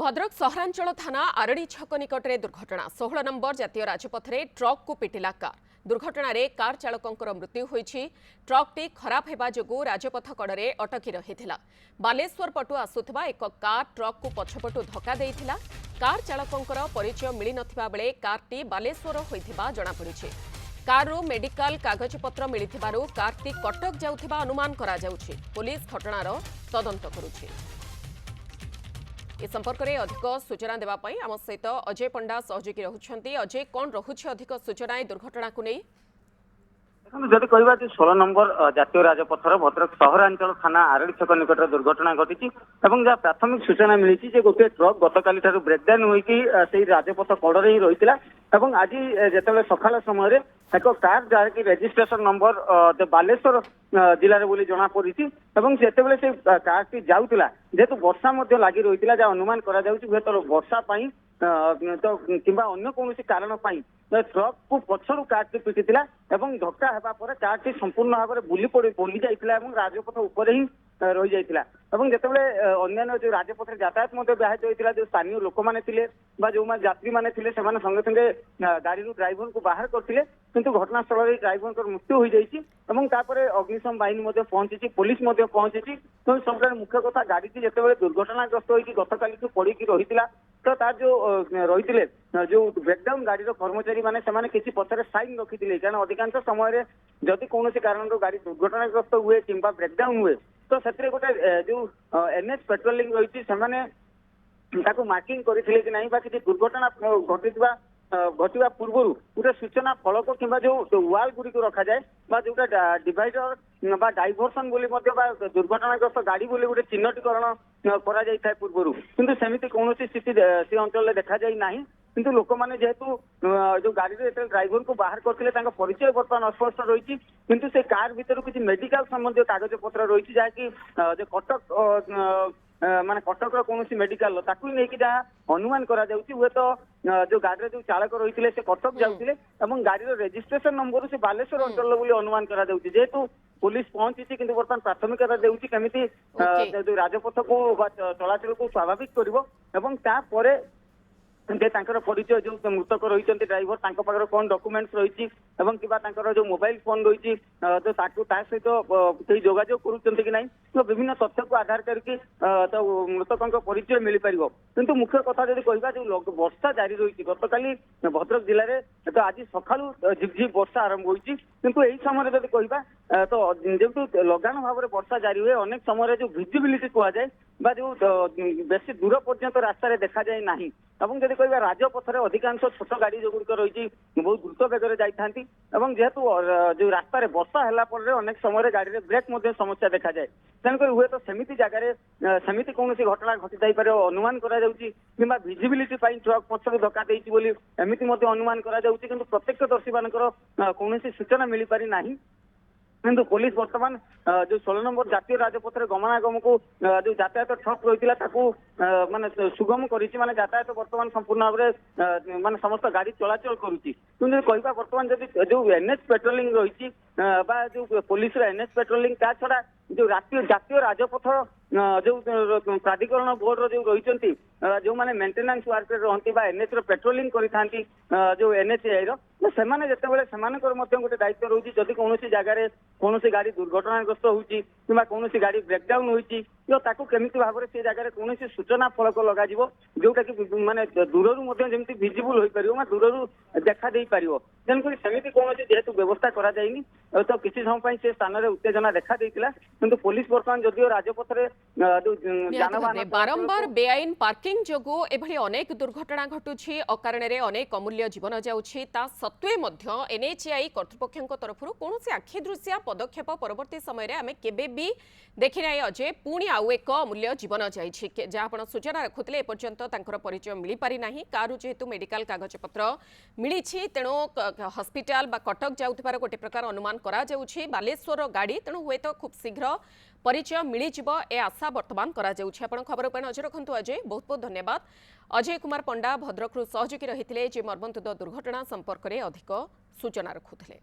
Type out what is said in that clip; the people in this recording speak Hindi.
भद्रक सहरांचल थाना आरडी छक निकट में दुर्घटना 16 नंबर जातीय राजपथ में ट्रक को पिटिला कार। दुर्घटना रे कार चालकों मृत्यु होईछि। ट्रकटी खराब हेबा जोगु राजपथ कड़े अटकी रहिथिला। बालेश्वर पटु आसुथिबा एक कार ट्रक को पछपटु धक्का देइथिला। कार चालकों परिचय मिली नथिबा बेले कारटी बालेश्वर होइथिबा जणा पड़िछि। कारु मेडिकल कागजपत्र मिलिथिबारु कारटी कटक जाउथिबा अनुमान करा जाउछि। पुलिस घटनार तदंत करुछि। ए संपर्क में अधिक सूचना देवाई आम सहित अजय पंडा सहयोगी रहुछंती। अजय, कौन रहुछि अधिक सूचना ए दुर्घटना को नहीं? जदि कहवा 16 नंबर जातीय राजपथर भद्रक सहरांचल थाना आरडी छक निकट दुर्घटना घटी जहाँ प्राथमिक सूचना मिली गोटे ट्रक गतकाली ब्रेकडाउन होती राजपथ कड़े ही रही आज जिते सकाल समय एक कार जहाँकि रेजिस्ट्रेशन नंबर बालेश्वर जिले बोली जना पड़ी जिते से कार टी जाऊला जेहेतु वर्षा लगी रही जहाँ अनुमान कर वर्षा तो किंबा अन्य कौन कारण ट्रक को पछरू कार टी पिटी धक्का हेबा पर कार टी संपूर्ण भाव में बुली जाइथिला एवं राजपथ उपर ही रही जाइथिला जितेबाला अन्य जो राजपथ यातायात व्याहत होता जो स्थानीय लोक मैंने जो यात्री मैंने संगे संगे गाड़ी ड्राइवर को बाहर करते किंतु घटनास्थल ड्राइवर मृत्यु हो जापर अग्निशम बाहिनी पहुंची पुलिस पहुंची तो सब मुख्य कथा गाड़ी जिते दुर्घटनाग्रस्त होगी गतकाली पड़ी रही तो तार जो रही जो ब्रेकडाउन गाड़ी कर्मचारी मैंने किसी पथर साइन रखी कारण अधिकांश समय जदि कौन कारण गाड़ी दुर्घटनाग्रस्त हुए कि ब्रेकडाउन हुए तो से गोटे जो एनएच पेट्रोलिंग रही मार्किंग करते कि नहीं किसी दुर्घटना घटवा पूर्व गोटे सूचना फलक कि जो वाल गुड़ी रखा जाए जोटा डिवाइडर डाइभर्सन बोली दुर्घटनाग्रस्त गाड़ी बोली गोटे चिन्हटीकरण कर पूर्व किंतु सेमिति कौन स्थिति से अंचल देखा जाए ना किंतु लोक मैंने जेहेतु जो गाड़ी ड्राइवर को बाहर करते परिचय बर्तमान अस्पष्ट रही किंतु से कार भीतर किसी मेडिकल संबंधी कागज पत्र रही जहाँकि जो कटक माने कटक कौन मेडिकल नहीं जहाँ अनुमान करा हुए तो जो गाड़ी जो चालक रही से कटक जाते गाड़ी रेजिस्ट्रेशन नंबर से बालेश्वर अंचल बोली अनुमान करा जेहेतु पुलिस पहुंची किंतु बर्तमान प्राथमिकता देउछि केमिति जो राजपथ को चलाचल को स्वाभाविक करिवो परिचय जो मृतक रही ड्राइवर पाखे कौन डॉक्यूमेंट्स रही जो मोबाइल फोन रही सहित कई जोगाजोग करुँच कि नहीं तो विभिन्न तथ्य को आधार करके तो मृतकों परिचय मिल पार किंतु मुख्य कथा जब कहवा जो वर्षा जारी रही गतकाली भद्रक जिले में तो आज सका झिपझिप वर्षा आरंभ होती किंतु यही समय जब कहवा तो जेहेतु लगान भाव में वर्षा जारी हुए अनेक समय जो भिजिबिलिटी कहुए जो बेसी दूर पर्यंत रास्तार देखा जाए ना जब कह राजपथर अधिकांश छोट गाड़ी जो गुड़िक रही बहुत द्रुत बेगर जाती जेहेतु जो रास्ता वर्षा है अनेक समय गाड़ी ब्रेक समस्या देखा जाए तेणुक हुए तो सेमिति जगह सेमिति कौन घटना घटी जापर अनुमान करा भिजिबिलिटी ट्रक पछर धक्का देती एमती अनुमान करा किंतु प्रत्यक्षदर्शी मानकर कौन सूचना मिल पारि नहीं किंतु पुलिस वर्तमान जो 16 नंबर जातीय राजपथ गमनागम को जो यातायात ठप रही माने सुगम करी माने यातायात वर्तमान संपूर्ण भाव में माने समस्त गाड़ी चलाचल करुच्ची किंतु कहवा वर्तमान जो एनएच पेट्रोलिंग रही जो पुलिस एनएच पेट्रोलिंग ता छड़ा जो जातीय राजपथ जो प्राधिकरण बोर्ड जो रही जो मैंने मेंटेनेंस वर्क रहती एनएच पेट्रोलिंग करी जो एनएचएआई सेमाने जितेबाला से गोटे दायित्व रही जदि कौन जगह कौन गाड़ी दुर्घटनाग्रस्त होती कौन गाड़ी ब्रेकडाउन होती तो ताकू केमिति भाव में से जगह कौन सूचना फलक लग जोटा कि माने दूर जमी भिजिबल हो पार दूर देखा दे पार तेणुक सेमती कौन जेहेतु व्यवस्था करा तो किसी समय से स्थान में उत्तेजना देखा देता किंतु पुलिस बर्तमान जदिव राजपथ बारंबार बेआईन पार्किंग जोगु एभली अनेक दुर्घटना घटुछि अकारण अनेक अमूल्य जीवन जाउछि ता सत्वे मध्य एनएचएआई कर्तृपक्षों तरफ कौन आखि दृश्या पदक्षेप परवर्ती समय आम केबे भी देखी ना अजय पुणी आउ एक अमूल्य जीवन जाइछि जहाँ आप सूचना रखुते एपर्यंत परिचय मिल पारि नाही कारु जेहेतु मेडिकल कागजपत्र मिली तेणु हस्पिटाल बा कटक जाउथिबार गोटे प्रकार अनुमान करा जाउछि बालेश्वर गाड़ी तेणु हुए तो खूब शीघ्र परिचय मिल ए आशा बर्तमान करा जाउछि। आपण खबर पर नजर रखंतु अजय, बहुत बहुत धन्यवाद। अजय कुमार पंडा भद्रक सहयोगी रही जे मर्मन्तुद दुर्घटना संपर्क में अधिक सूचना रखुते।